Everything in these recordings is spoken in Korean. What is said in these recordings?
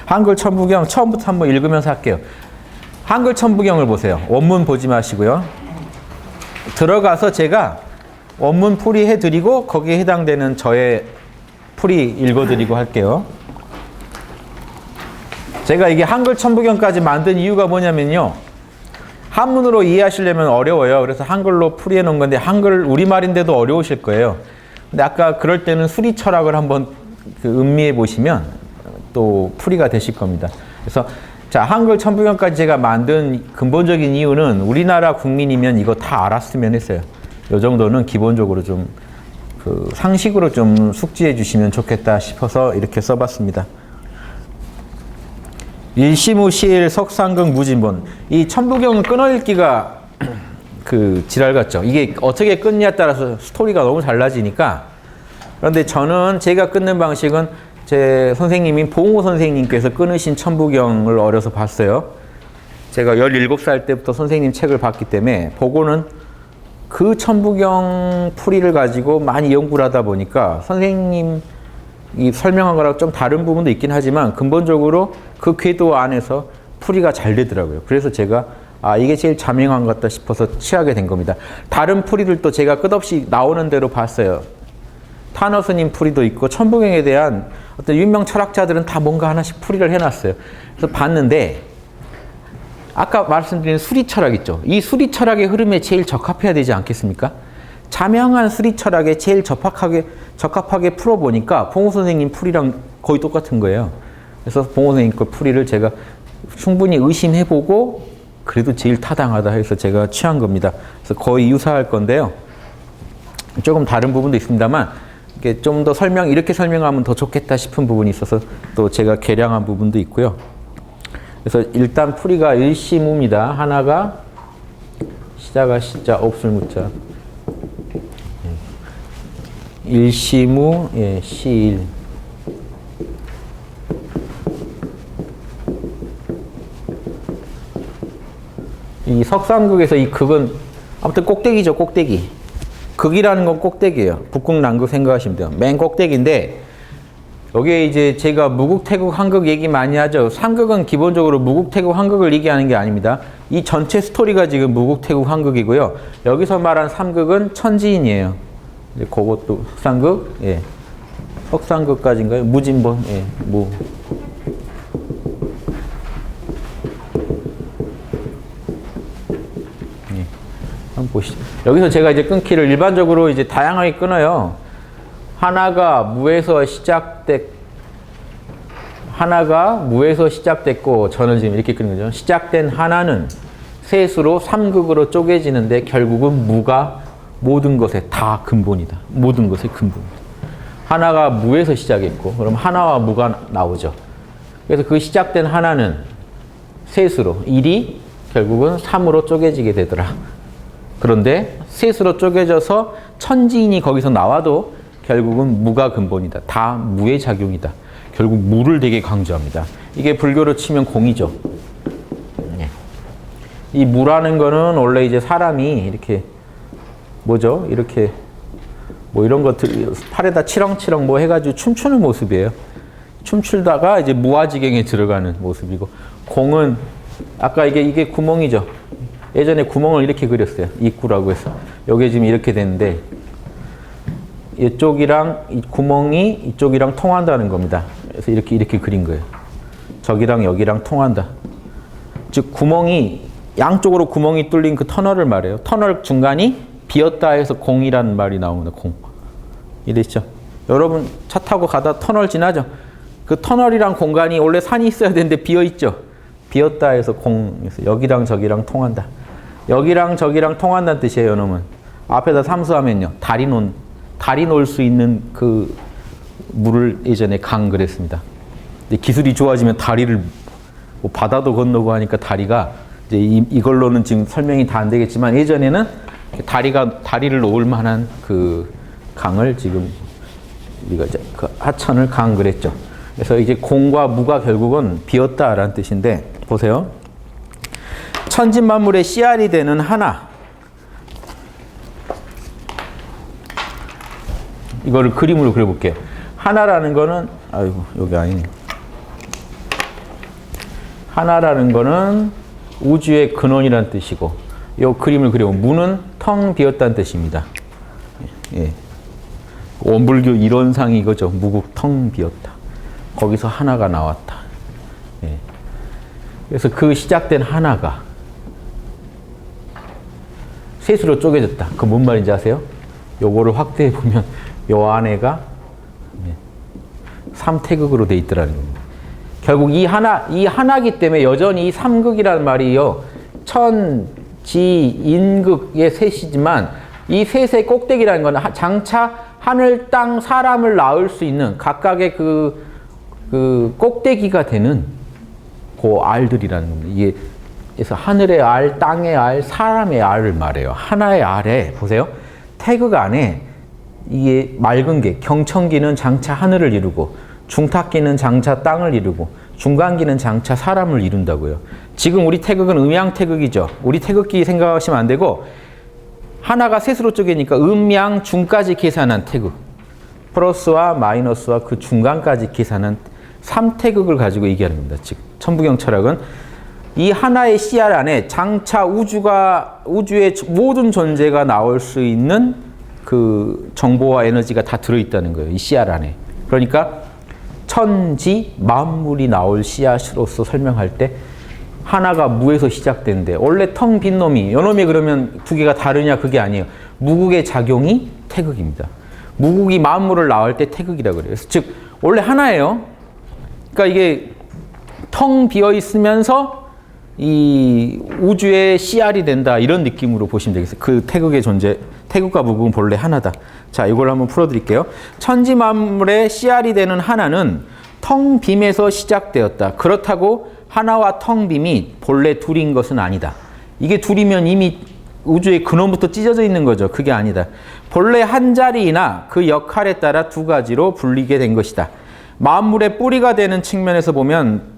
한글 천부경 처음부터 한번 읽으면서 할게요. 한글 천부경을 보세요. 원문 보지 마시고요. 들어가서 제가 원문 풀이 해드리고 거기에 해당되는 저의 풀이 읽어드리고 할게요. 제가 이게 한글 천부경까지 만든 이유가 뭐냐면요. 한문으로 이해하시려면 어려워요. 그래서 한글로 풀이해 놓은 건데 한글 우리말인데도 어려우실 거예요. 근데 아까 그럴 때는 수리 철학을 한번 음미해 보시면 또 풀이가 되실 겁니다. 그래서 자, 한글 천부경까지 제가 만든 근본적인 이유는 우리나라 국민이면 이거 다 알았으면 했어요. 이 정도는 기본적으로 좀 상식으로 좀 숙지해 주시면 좋겠다 싶어서 이렇게 써봤습니다. 일시무 시일 석상극 무진본. 이 천부경은 끊어읽기가 지랄 같죠. 이게 어떻게 끊냐에 따라서 스토리가 너무 달라지니까. 그런데 저는 제가 끊는 방식은 제 선생님인 봉호 선생님께서 끊으신 천부경을 어려서 봤어요. 제가 17살 때부터 선생님 책을 봤기 때문에 보고는 그 천부경 풀이를 가지고 많이 연구를 하다 보니까 선생님이 설명한 거랑 좀 다른 부분도 있긴 하지만 근본적으로 그 궤도 안에서 풀이가 잘 되더라고요. 그래서 제가 이게 제일 자명한 것 같다 싶어서 취하게 된 겁니다. 다른 풀이들도 제가 끝없이 나오는 대로 봤어요. 탄어 스님 풀이도 있고 천부경에 대한 어떤 유명 철학자들은 다 뭔가 하나씩 풀이를 해놨어요. 그래서 봤는데 아까 말씀드린 수리 철학 있죠. 이 수리 철학의 흐름에 제일 적합해야 되지 않겠습니까? 자명한 수리 철학에 제일 적합하게 풀어보니까 봉호 선생님 풀이랑 거의 똑같은 거예요. 그래서 봉호 선생님 그 풀이를 제가 충분히 의심해보고 그래도 제일 타당하다 해서 제가 취한 겁니다. 그래서 거의 유사할 건데요. 조금 다른 부분도 있습니다만 이게 좀 더 이렇게 설명하면 더 좋겠다 싶은 부분이 있어서 또 제가 개량한 부분도 있고요. 그래서 일단 풀이가 일시무입니다. 하나가 시자가 시자, 없을 무자. 일시무, 예, 시일. 이 석삼극에서 이 극은 아무튼 꼭대기죠, 꼭대기. 극이라는 건 꼭대기예요. 북극, 남극 생각하시면 돼요. 맨 꼭대기인데 여기에 이제 제가 무국, 태국, 한극 얘기 많이 하죠. 삼극은 기본적으로 무국, 태국, 한극을 얘기하는 게 아닙니다. 이 전체 스토리가 지금 무국, 태국, 한극이고요. 여기서 말한 삼극은 천지인이에요. 이제 그것도 석삼극, 예, 석삼극까지인가요? 무진본, 예, 무. 한번 보시죠. 여기서 제가 이제 끊기를 일반적으로 이제 다양하게 끊어요. 하나가 무에서 시작됐고, 저는 지금 이렇게 끊는 거죠. 시작된 하나는 셋으로 삼극으로 쪼개지는데 결국은 무가 모든 것의 다 근본이다. 모든 것의 근본이다. 하나가 무에서 시작했고, 그럼 하나와 무가 나오죠. 그래서 그 시작된 하나는 셋으로, 1이 결국은 3으로 쪼개지게 되더라. 그런데 셋으로 쪼개져서 천지인이 거기서 나와도 결국은 무가 근본이다. 다 무의 작용이다. 결국 무를 되게 강조합니다. 이게 불교로 치면 공이죠. 이 무라는 거는 원래 이제 사람이 이렇게 뭐죠? 이렇게 뭐 이런 것들 팔에다 치렁치렁 뭐 해가지고 춤추는 모습이에요. 춤추다가 이제 무아지경에 들어가는 모습이고, 공은 아까 이게 구멍이죠. 예전에 구멍을 이렇게 그렸어요. 입구라고 해서. 여기 지금 이렇게 됐는데 이쪽이랑 이 구멍이 이쪽이랑 통한다는 겁니다. 그래서 이렇게 그린 거예요. 저기랑 여기랑 통한다. 즉 구멍이 양쪽으로 구멍이 뚫린 그 터널을 말해요. 터널 중간이 비었다 해서 공이라는 말이 나옵니다. 공. 이랬죠. 여러분 차 타고 가다 터널 지나죠. 그 터널이랑 공간이 원래 산이 있어야 되는데 비어 있죠. 비었다 해서 공에서 여기랑 저기랑 통한다. 여기랑 저기랑 통한다는 뜻이에요, 여러분. 앞에다 삼수하면요. 다리 놓을 수 있는 그 물을 예전에 강 그랬습니다. 근데 기술이 좋아지면 다리를 뭐 바다도 건너고 하니까 다리가 이제 이걸로는 지금 설명이 다 안 되겠지만 예전에는 다리를 놓을 만한 그 강을 지금 우리가 이제 그 하천을 강 그랬죠. 그래서 이제 공과 무가 결국은 비었다라는 뜻인데 보세요. 천진만물의 씨알이 되는 하나. 이거를 그림으로 그려볼게요. 하나라는 거는, 아이고, 여기 아니네. 하나라는 거는 우주의 근원이라는 뜻이고, 이 그림을 그려보면 무는 텅 비었다는 뜻입니다. 예. 원불교 이론상이 이거죠. 무국 텅 비었다. 거기서 하나가 나왔다. 예. 그래서 그 시작된 하나가 셋으로 쪼개졌다. 그 뭔 말인지 아세요? 요거를 확대해 보면 요 안에가 삼태극으로 돼 있더라는 겁니다. 결국 이 하나기 때문에 여전히 이 삼극이라는 말이요. 천, 지, 인극의 셋이지만 이 셋의 꼭대기라는 건 장차 하늘, 땅, 사람을 낳을 수 있는 각각의 그 꼭대기가 되는 그 알들이라는 겁니다. 이게 그래서 하늘의 알, 땅의 알, 사람의 알을 말해요. 하나의 알에 보세요. 태극 안에 이게 맑은 게 경천기는 장차 하늘을 이루고 중탁기는 장차 땅을 이루고 중간기는 장차 사람을 이룬다고요. 지금 우리 태극은 음양태극이죠. 우리 태극기 생각하시면 안 되고 하나가 셋으로 쪼개니까 음양 중까지 계산한 태극 플러스와 마이너스와 그 중간까지 계산한 3태극을 가지고 얘기하는 겁니다. 즉 천부경 철학은 이 하나의 씨알 안에 장차 우주의 모든 존재가 나올 수 있는 그 정보와 에너지가 다 들어있다는 거예요. 이 씨알 안에. 그러니까 천지 만물이 나올 씨앗으로서 설명할 때 하나가 무에서 시작되는데 원래 텅 빈 놈이 요놈이 그러면 두 개가 다르냐 그게 아니에요. 무국의 작용이 태극입니다. 무국이 만물을 낳을 때 태극이라고 그래요. 즉 원래 하나예요. 그러니까 이게 텅 비어 있으면서 이 우주의 씨알이 된다 이런 느낌으로 보시면 되겠어요. 그 태극의 존재, 태극과 무국은 본래 하나다. 자, 이걸 한번 풀어드릴게요. 천지 만물의 씨알이 되는 하나는 텅 빔에서 시작되었다. 그렇다고 하나와 텅 빔이 본래 둘인 것은 아니다. 이게 둘이면 이미 우주의 근원부터 찢어져 있는 거죠. 그게 아니다. 본래 한 자리이나 그 역할에 따라 두 가지로 분리게 된 것이다. 만물의 뿌리가 되는 측면에서 보면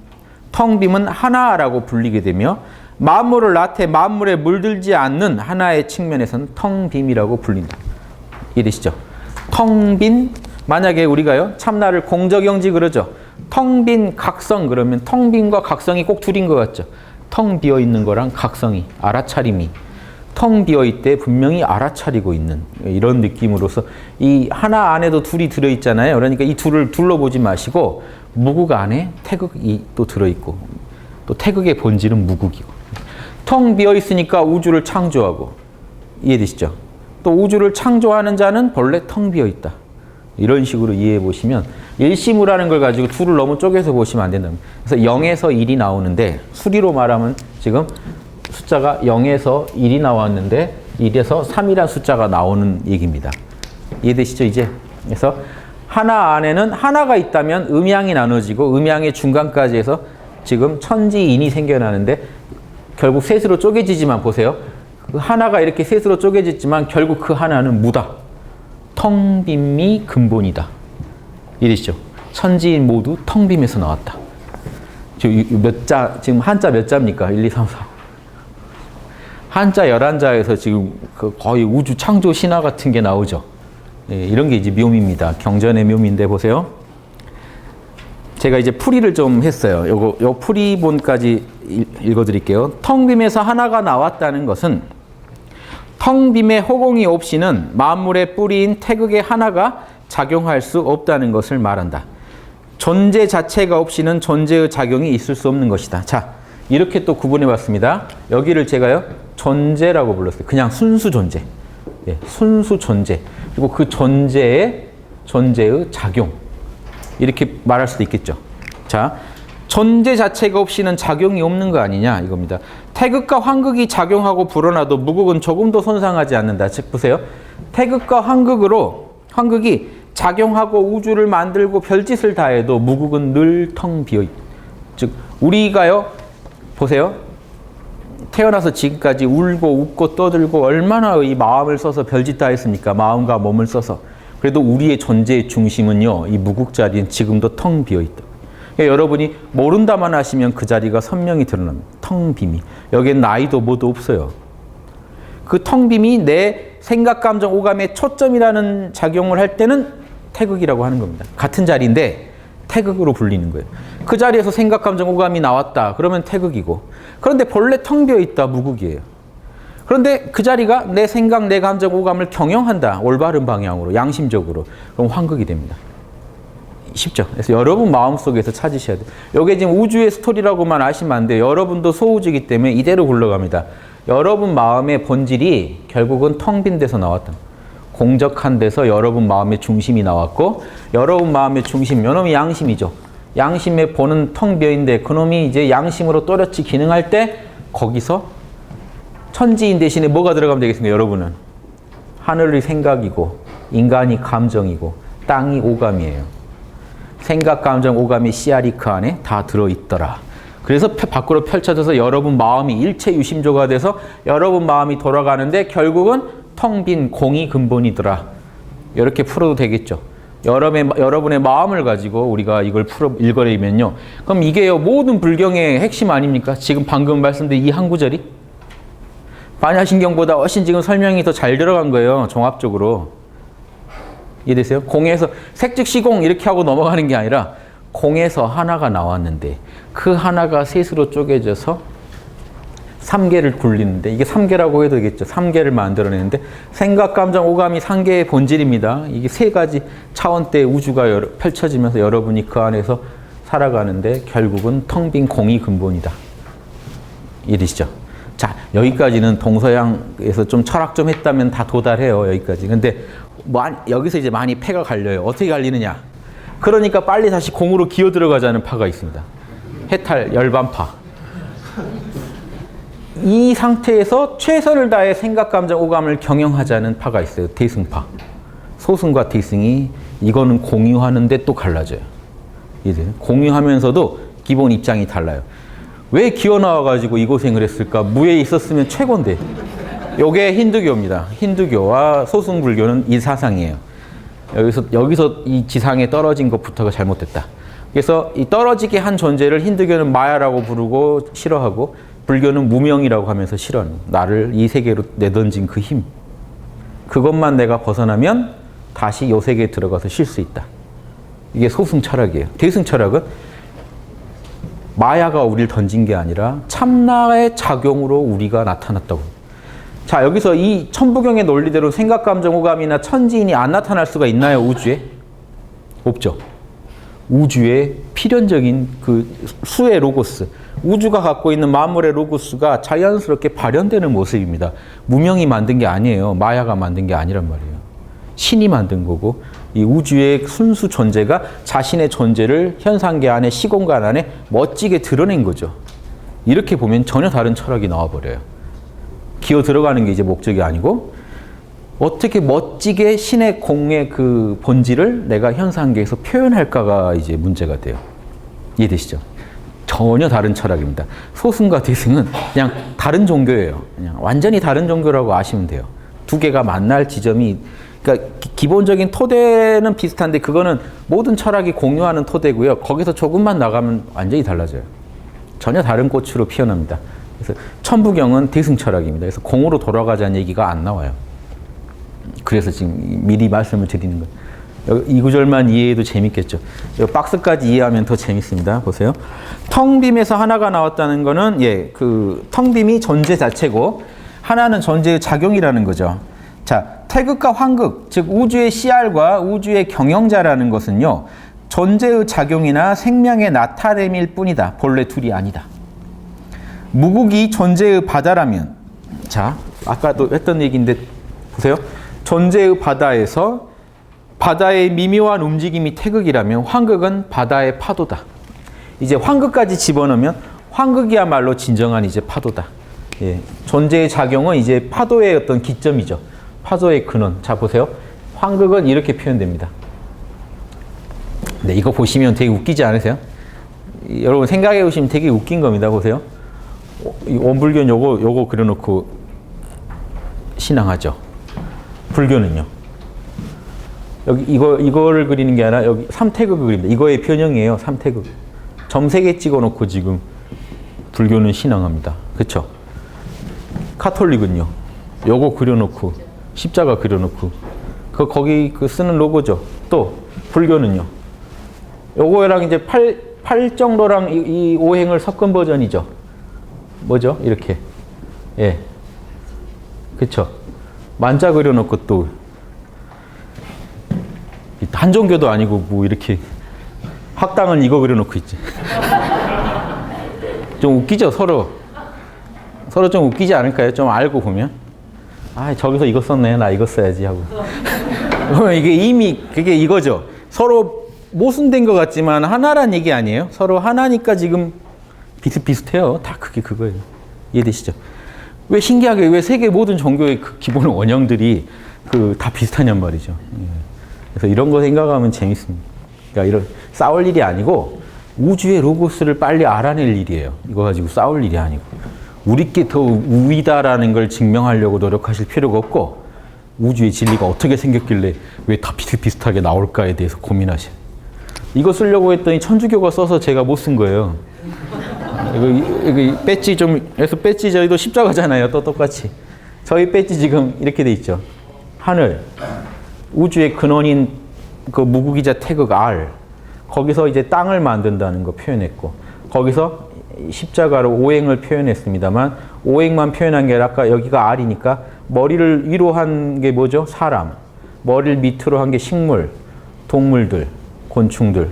텅 빔은 하나라고 불리게 되며 만물을 나태 만물에 물들지 않는 하나의 측면에서는 텅 빔이라고 불린다. 이해되시죠? 텅 빈 만약에 우리가요 참나를 공적영지 그러죠. 텅 빈 각성 그러면 텅 빈과 각성이 꼭 둘인 것 같죠. 텅 비어 있는 거랑 각성이 알아차림이 텅 비어 있대 분명히 알아차리고 있는 이런 느낌으로서 이 하나 안에도 둘이 들어있잖아요. 그러니까 이 둘을 둘러보지 마시고 무국 안에 태극이 또 들어있고 또 태극의 본질은 무국이고 텅 비어 있으니까 우주를 창조하고 이해되시죠? 또 우주를 창조하는 자는 본래 텅 비어 있다. 이런 식으로 이해해 보시면 일시무라는 걸 가지고 둘을 너무 쪼개서 보시면 안 된다. 그래서 0에서 1이 나오는데 수리로 말하면 지금 숫자가 0에서 1이 나왔는데 1에서 3이라는 숫자가 나오는 얘기입니다. 이해되시죠 이제? 그래서 하나 안에는 하나가 있다면 음양이 나눠지고 음양의 중간까지 해서 지금 천지인이 생겨나는데 결국 셋으로 쪼개지지만 보세요. 그 하나가 이렇게 셋으로 쪼개졌지만 결국 그 하나는 무다. 텅 빔이 근본이다. 이해되시죠? 천지인 모두 텅 빔에서 나왔다. 지금 한자 몇 자입니까? 1, 2, 3, 4. 한자 11자에서 지금 거의 우주 창조 신화 같은 게 나오죠. 예, 이런 게 이제 묘미입니다. 경전의 묘미인데 보세요. 제가 이제 풀이를 좀 했어요. 요 풀이본까지 읽어드릴게요. 텅 빔에서 하나가 나왔다는 것은 텅 빔의 허공이 없이는 만물의 뿌리인 태극의 하나가 작용할 수 없다는 것을 말한다. 존재 자체가 없이는 존재의 작용이 있을 수 없는 것이다. 자, 이렇게 또 구분해 봤습니다. 여기를 제가요, 존재라고 불렀어요. 그냥 순수 존재. 예, 순수 존재. 그리고 그 존재의 작용. 이렇게 말할 수도 있겠죠. 자, 존재 자체가 없이는 작용이 없는 거 아니냐 이겁니다. 태극과 환극이 작용하고 불어나도 무극은 조금도 손상하지 않는다. 즉 보세요. 태극과 환극이 작용하고 우주를 만들고 별짓을 다 해도 무극은 늘 텅 비어 있다. 즉 우리가요. 보세요. 태어나서 지금까지 울고 웃고 떠들고 얼마나 이 마음을 써서 별짓 다 했습니까? 마음과 몸을 써서. 그래도 우리의 존재의 중심은요. 이 무국 자리는 지금도 텅 비어 있다. 그러니까 여러분이 모른다만 하시면 그 자리가 선명히 드러납니다. 텅 빔이. 여기엔 나이도 뭐도 없어요. 그 텅 빔이 내 생각, 감정, 오감의 초점이라는 작용을 할 때는 태극이라고 하는 겁니다. 같은 자리인데 태극으로 불리는 거예요. 그 자리에서 생각, 감정, 오감이 나왔다. 그러면 태극이고. 그런데 본래 텅 비어 있다. 무극이에요. 그런데 그 자리가 내 생각, 내 감정, 오감을 경영한다. 올바른 방향으로, 양심적으로. 그럼 환극이 됩니다. 쉽죠? 그래서 여러분 마음속에서 찾으셔야 돼요. 이게 지금 우주의 스토리라고만 아시면 안 돼요. 여러분도 소우주이기 때문에 이대로 굴러갑니다. 여러분 마음의 본질이 결국은 텅 빈 데서 나왔다. 공적한 데서 여러분 마음의 중심이 나왔고, 여러분 마음의 중심, 요놈이 양심이죠. 양심의 본은 텅 비어있는데 그놈이 이제 양심으로 또렷이 기능할 때 거기서 천지인 대신에 뭐가 들어가면 되겠습니까? 여러분은 하늘이 생각이고 인간이 감정이고 땅이 오감이에요. 생각, 감정, 오감이 씨알이 그 안에 다 들어있더라. 그래서 밖으로 펼쳐져서 여러분 마음이 일체 유심조가 돼서 여러분 마음이 돌아가는데 결국은 텅 빈 공이 근본이더라. 이렇게 풀어도 되겠죠. 여러분의 마음을 가지고 우리가 이걸 읽어내면요. 그럼 이게요, 모든 불경의 핵심 아닙니까? 지금 방금 말씀드린 이 한 구절이? 반야신경보다 훨씬 지금 설명이 더 잘 들어간 거예요. 종합적으로. 이해되세요? 공에서 색즉시공 이렇게 하고 넘어가는 게 아니라 공에서 하나가 나왔는데 그 하나가 셋으로 쪼개져서 3개를 굴리는데, 이게 3개라고 해도 되겠죠. 3개를 만들어내는데 생각, 감정, 오감이 3개의 본질입니다. 이게 3가지 차원대의 우주가 펼쳐지면서 여러분이 그 안에서 살아가는데 결국은 텅 빈 공이 근본이다. 이해되시죠? 자, 여기까지는 동서양에서 좀 철학 좀 했다면 다 도달해요. 여기까지. 근데 여기서 이제 많이 패가 갈려요. 어떻게 갈리느냐? 그러니까 빨리 다시 공으로 기어 들어가자는 파가 있습니다. 해탈, 열반파. 이 상태에서 최선을 다해 생각, 감정, 오감을 경영하자는 파가 있어요. 대승파. 소승과 대승이 이거는 공유하는데 또 갈라져요. 공유하면서도 기본 입장이 달라요. 왜 기어 나와가지고 이 고생을 했을까? 무에 있었으면 최고인데. 요게 힌두교입니다. 힌두교와 소승불교는 이 사상이에요. 여기서 이 지상에 떨어진 것부터가 잘못됐다. 그래서 이 떨어지게 한 존재를 힌두교는 마야라고 부르고 싫어하고, 불교는 무명이라고 하면서 싫어하는, 나를 이 세계로 내던진 그 힘. 그것만 내가 벗어나면 다시 요 세계에 들어가서 쉴 수 있다. 이게 소승 철학이에요. 대승 철학은 마야가 우리를 던진 게 아니라 참나의 작용으로 우리가 나타났다고. 자, 여기서 이 천부경의 논리대로 생각, 감정, 오감이나 천지인이 안 나타날 수가 있나요? 우주에? 없죠. 우주의 필연적인 그 수의 로고스, 우주가 갖고 있는 만물의 로고스가 자연스럽게 발현되는 모습입니다. 무명이 만든 게 아니에요. 마야가 만든 게 아니란 말이에요. 신이 만든 거고, 이 우주의 순수 존재가 자신의 존재를 현상계 안에, 시공간 안에 멋지게 드러낸 거죠. 이렇게 보면 전혀 다른 철학이 나와버려요. 기어 들어가는 게 이제 목적이 아니고, 어떻게 멋지게 신의 공의 그 본질을 내가 현상계에서 표현할까가 이제 문제가 돼요. 이해되시죠? 전혀 다른 철학입니다. 소승과 대승은 그냥 다른 종교예요. 그냥 완전히 다른 종교라고 아시면 돼요. 두 개가 만날 지점이, 그러니까 기본적인 토대는 비슷한데 그거는 모든 철학이 공유하는 토대고요. 거기서 조금만 나가면 완전히 달라져요. 전혀 다른 꽃으로 피어납니다. 그래서 천부경은 대승 철학입니다. 그래서 공으로 돌아가자는 얘기가 안 나와요. 그래서 지금 미리 말씀을 드리는 거예요. 이 구절만 이해해도 재밌겠죠. 박스까지 이해하면 더 재밌습니다. 보세요. 텅빔에서 하나가 나왔다는 거는, 예, 그 텅빔이 존재 자체고 하나는 존재의 작용이라는 거죠. 자, 태극과 환극, 즉 우주의 씨알과 우주의 경영자라는 것은요, 존재의 작용이나 생명의 나타냄일 뿐이다. 본래 둘이 아니다. 무국이 존재의 바다라면, 자, 아까도 했던 얘기인데 보세요. 존재의 바다에서 바다의 미묘한 움직임이 태극이라면 환극은 바다의 파도다. 이제 환극까지 집어넣으면 환극이야말로 진정한 이제 파도다. 예, 존재의 작용은 이제 파도의 어떤 기점이죠. 파도의 근원. 자, 보세요. 환극은 이렇게 표현됩니다. 네, 이거 보시면 되게 웃기지 않으세요? 여러분 생각해 보시면 되게 웃긴 겁니다. 보세요. 원불교는 요거 그려놓고 신앙하죠. 불교는요. 여기 이거를 그리는 게 아니라 여기 삼태극을 그립니다. 이거의 변형이에요. 삼태극. 점 3개 찍어놓고 지금 불교는 신앙합니다. 그렇죠? 카톨릭은요. 요거 그려놓고 십자가 그려놓고 거기 쓰는 로고죠. 또 불교는요. 요거랑 이제 팔 정도랑 이 오행을 섞은 버전이죠. 뭐죠? 이렇게. 예. 그쵸. 만자 그려놓고 또, 한종교도 아니고 뭐 이렇게, 학당은 이거 그려놓고 있지. 좀 웃기죠, 서로. 서로 좀 웃기지 않을까요? 좀 알고 보면. 아, 저기서 이거 썼네. 나 이거 써야지 하고. 그러면 이게 이미, 그게 이거죠. 서로 모순된 것 같지만 하나란 얘기 아니에요? 서로 하나니까 지금 비슷비슷해요. 다 그게 그거예요. 이해되시죠? 왜 신기하게 왜 세계 모든 종교의 그 기본 원형들이 다 비슷하냔 말이죠. 예. 그래서 이런 거 생각하면 재밌습니다. 그러니까 이런 싸울 일이 아니고 우주의 로고스를 빨리 알아낼 일이에요. 이거 가지고 싸울 일이 아니고. 우리께 더 우위다라는 걸 증명하려고 노력하실 필요가 없고 우주의 진리가 어떻게 생겼길래 왜 다 비슷비슷하게 나올까에 대해서 고민하셔요. 이거 쓰려고 했더니 천주교가 써서 제가 못 쓴 거예요. 이거 배지 좀 해서 배지 저희도 십자가잖아요. 또 똑같이. 저희 배지 지금 이렇게 돼 있죠. 하늘, 우주의 근원인 그 무구기자 태극 R, 거기서 이제 땅을 만든다는 거 표현했고, 거기서 십자가로 오행을 표현했습니다만, 오행만 표현한 게 아니라 아까 여기가 R이니까 머리를 위로 한 게 뭐죠? 사람. 머리를 밑으로 한 게 식물, 동물들, 곤충들.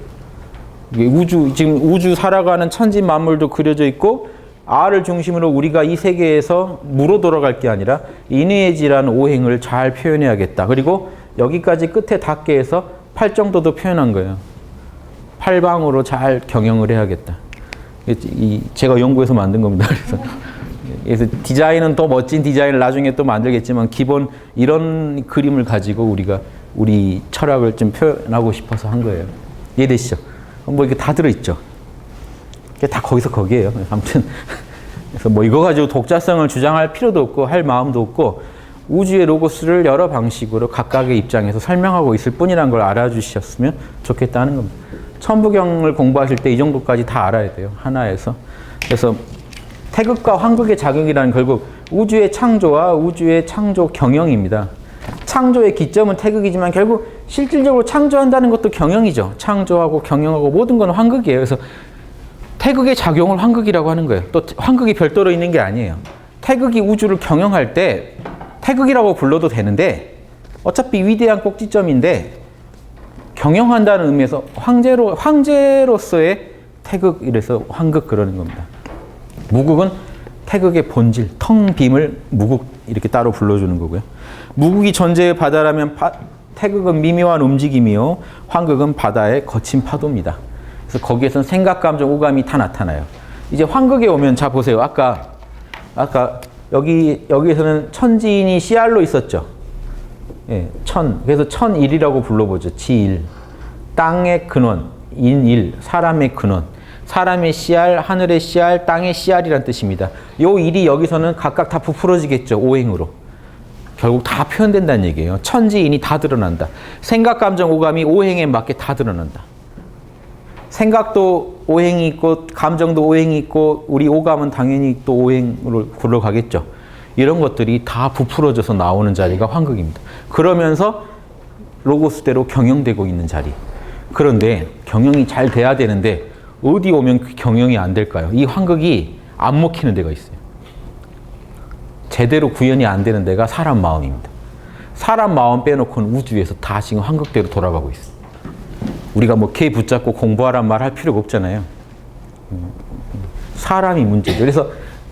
지금 우주 살아가는 천지 만물도 그려져 있고, R을 중심으로 우리가 이 세계에서 무로 돌아갈 게 아니라 인외지라는 오행을 잘 표현해야겠다. 그리고 여기까지 끝에 닿게 해서 팔 정도도 표현한 거예요. 팔방으로 잘 경영을 해야겠다. 제가 연구해서 만든 겁니다. 그래서 디자인은 더 멋진 디자인을 나중에 또 만들겠지만 기본 이런 그림을 가지고 우리가 우리 철학을 좀 표현하고 싶어서 한 거예요. 이해되시죠? 뭐 이게 다 들어있죠. 다 거기서 거기에요. 아무튼 그래서 뭐 이거 가지고 독자성을 주장할 필요도 없고 할 마음도 없고 우주의 로고스를 여러 방식으로 각각의 입장에서 설명하고 있을 뿐이라는 걸 알아주셨으면 좋겠다는 겁니다. 천부경을 공부하실 때 이 정도까지 다 알아야 돼요. 하나에서. 그래서 태극과 환극의 작용이라는 결국 우주의 창조와 우주의 창조 경영입니다. 창조의 기점은 태극이지만 결국 실질적으로 창조한다는 것도 경영이죠. 창조하고 경영하고 모든 건 환극이에요. 그래서 태극의 작용을 환극이라고 하는 거예요. 또 환극이 별도로 있는 게 아니에요. 태극이 우주를 경영할 때 태극이라고 불러도 되는데 어차피 위대한 꼭지점인데 경영한다는 의미에서 황제로서의 태극 이래서 환극 그러는 겁니다. 무극은 태극의 본질, 텅 빔을 무극 이렇게 따로 불러주는 거고요. 무극이 존재의 바다라면 태극은 미묘한 움직임이요. 환극은 바다의 거친 파도입니다. 그래서 거기에서는 생각, 감정, 오감이 다 나타나요. 이제 환극에 오면 자 보세요. 아까 여기에서는 천지인이 CR로 있었죠. 예, 그래서 천일이라고 불러보죠. 지일. 땅의 근원, 인일, 사람의 근원. 사람의 CR, 하늘의 CR, 땅의 CR이란 뜻입니다. 요 일이 여기서는 각각 다 부풀어지겠죠. 오행으로. 결국 다 표현된다는 얘기예요. 천지인이 다 드러난다. 생각, 감정, 오감이 오행에 맞게 다 드러난다. 생각도 오행이 있고 감정도 오행이 있고 우리 오감은 당연히 또 오행으로 굴러가겠죠. 이런 것들이 다 부풀어져서 나오는 자리가 환극입니다. 그러면서 로고스대로 경영되고 있는 자리. 그런데 경영이 잘 돼야 되는데 어디 오면 경영이 안 될까요? 이 환극이 안 먹히는 데가 있어요. 제대로 구현이 안 되는 데가 사람 마음입니다. 사람 마음 빼놓고는 우주에서 다 지금 환극대로 돌아가고 있어요. 우리가 뭐 개 붙잡고 공부하란 말 할 필요가 없잖아요. 사람이 문제죠. 그래서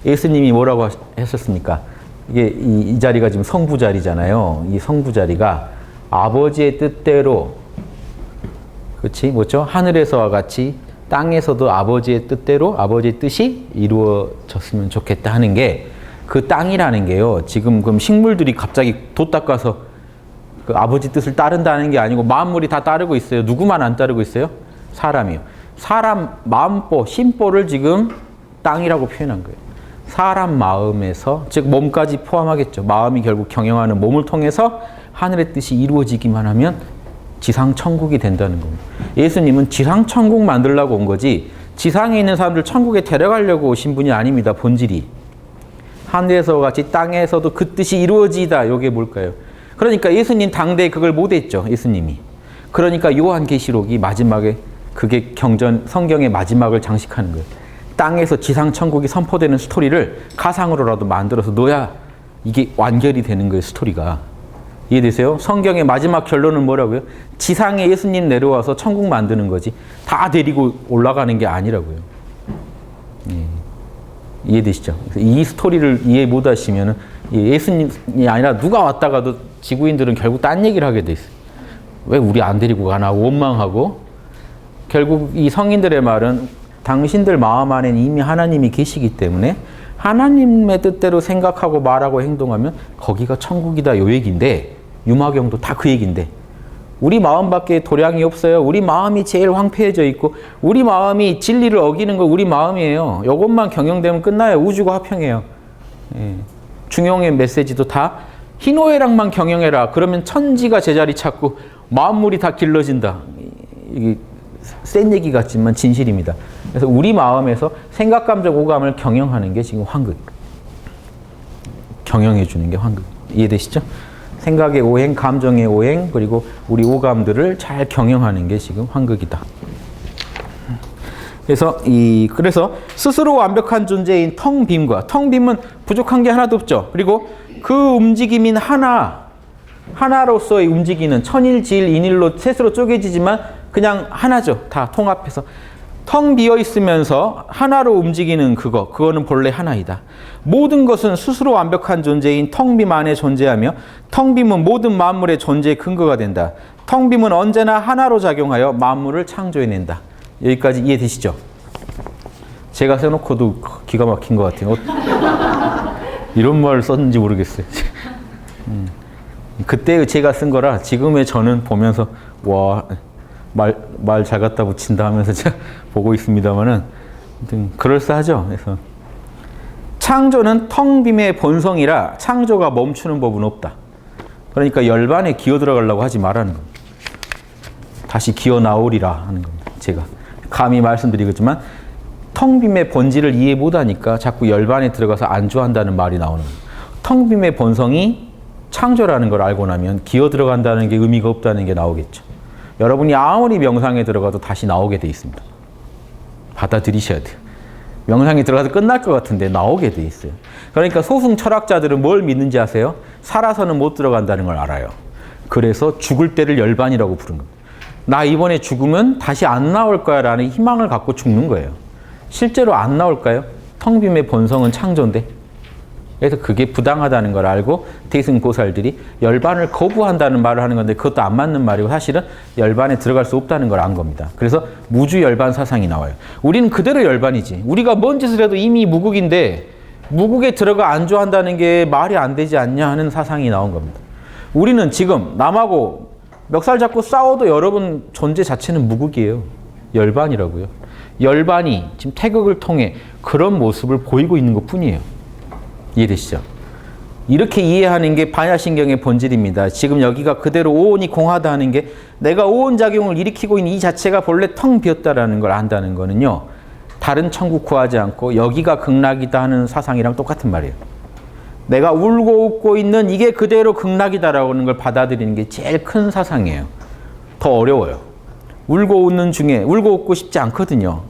예수님이 뭐라고 하셨습니까? 이게 이 자리가 지금 성부 자리잖아요. 이 성부 자리가 아버지의 뜻대로, 그렇지? 뭐죠? 하늘에서와 같이 땅에서도 아버지의 뜻대로 아버지의 뜻이 이루어졌으면 좋겠다 하는 게 그 땅이라는 게요. 지금 그럼 식물들이 갑자기 돛 닦아서 그 아버지 뜻을 따른다는 게 아니고 만물이 다 따르고 있어요. 누구만 안 따르고 있어요? 사람이요. 사람 마음보, 심보를 지금 땅이라고 표현한 거예요. 사람 마음에서, 즉 몸까지 포함하겠죠. 마음이 결국 경영하는 몸을 통해서 하늘의 뜻이 이루어지기만 하면 지상 천국이 된다는 겁니다. 예수님은 지상 천국 만들려고 온 거지 지상에 있는 사람들 천국에 데려가려고 오신 분이 아닙니다. 본질이. 하늘에서 같이 땅에서도 그 뜻이 이루어지다. 이게 뭘까요? 그러니까 예수님 당대에 그걸 못했죠. 예수님이. 그러니까 요한계시록이 마지막에 그게 성경의 마지막을 장식하는 거예요. 땅에서 지상 천국이 선포되는 스토리를 가상으로라도 만들어서 넣어야 이게 완결이 되는 거예요, 스토리가. 이해되세요? 성경의 마지막 결론은 뭐라고요? 지상에 예수님 내려와서 천국 만드는 거지. 다 데리고 올라가는 게 아니라고요. 이해되시죠? 이 스토리를 이해 못 하시면 예수님이 아니라 누가 왔다가도 지구인들은 결국 딴 얘기를 하게 돼 있어요. 왜 우리 안 데리고 가나 원망하고, 결국 이 성인들의 말은 당신들 마음 안에는 이미 하나님이 계시기 때문에 하나님의 뜻대로 생각하고 말하고 행동하면 거기가 천국이다, 요 얘기인데, 유마경도 다 그 얘기인데, 우리 마음밖에 도량이 없어요. 우리 마음이 제일 황폐해져 있고 우리 마음이 진리를 어기는 거 우리 마음이에요. 이것만 경영되면 끝나요. 우주가 화평해요. 중용의 메시지도 다 희노애락만 경영해라. 그러면 천지가 제자리 찾고 만물이 다 길러진다. 이게 센 얘기 같지만 진실입니다. 그래서 우리 마음에서 생각, 감정, 오감을 경영하는 게 지금 환극. 경영해 주는 게 환극. 이해되시죠? 생각의 오행, 감정의 오행, 그리고 우리 오감들을 잘 경영하는 게 지금 환극이다. 그래서 스스로 완벽한 존재인 텅 빔과, 텅 빔은 부족한 게 하나도 없죠. 그리고 그 움직임인 하나로서의 움직이는 천일지일 인일로 셋으로 쪼개지지만 그냥 하나죠. 다 통합해서 텅 비어 있으면서 하나로 움직이는 그거는 본래 하나이다. 모든 것은 스스로 완벽한 존재인 텅 빔 안에 존재하며 텅 빔은 모든 만물의 존재의 근거가 된다. 텅 빔은 언제나 하나로 작용하여 만물을 창조해낸다. 여기까지 이해되시죠? 제가 써놓고도 기가 막힌 것 같아요. 이런 말을 썼는지 모르겠어요. 그때 제가 쓴 거라 지금의 저는 보면서 와, 말 잘 갖다 붙인다 하면서 제가 보고 있습니다만은 그럴싸하죠. 그래서 창조는 텅 빔의 본성이라 창조가 멈추는 법은 없다. 그러니까 열반에 기어 들어가려고 하지 말라는 겁니다. 다시 기어 나오리라 하는 겁니다. 제가 감히 말씀드리겠지만 텅 빔의 본질을 이해 못하니까 자꾸 열반에 들어가서 안주한다는 말이 나오는 거예요. 텅 빔의 본성이 창조라는 걸 알고 나면 기어 들어간다는 게 의미가 없다는 게 나오겠죠. 여러분이 아무리 명상에 들어가도 다시 나오게 돼 있습니다. 받아들이셔야 돼요. 명상에 들어가서 끝날 것 같은데 나오게 돼 있어요. 그러니까 소승 철학자들은 뭘 믿는지 아세요? 살아서는 못 들어간다는 걸 알아요. 그래서 죽을 때를 열반이라고 부른 겁니다. 나 이번에 죽으면 다시 안 나올 거야 라는 희망을 갖고 죽는 거예요. 실제로 안 나올까요? 텅 빔의 본성은 창조인데. 그래서 그게 부당하다는 걸 알고 대승보살들이 열반을 거부한다는 말을 하는 건데 그것도 안 맞는 말이고 사실은 열반에 들어갈 수 없다는 걸 안 겁니다. 그래서 무주 열반 사상이 나와요. 우리는 그대로 열반이지. 우리가 뭔 짓을 해도 이미 무국인데 무국에 들어가 안주한다는 게 말이 안 되지 않냐 하는 사상이 나온 겁니다. 우리는 지금 남하고 멱살 잡고 싸워도 여러분 존재 자체는 무국이에요. 열반이라고요. 열반이 지금 태극을 통해 그런 모습을 보이고 있는 것 뿐이에요. 이해되시죠? 이렇게 이해하는 게 반야신경의 본질입니다. 지금 여기가 그대로 오온이 공하다 하는 게 내가 오온작용을 일으키고 있는 이 자체가 본래 텅 비었다라는 걸 안다는 거는요. 다른 천국 구하지 않고 여기가 극락이다 하는 사상이랑 똑같은 말이에요. 내가 울고 웃고 있는 이게 그대로 극락이다라고 하는 걸 받아들이는 게 제일 큰 사상이에요. 더 어려워요. 울고 웃는 중에 울고 웃고 싶지 않거든요.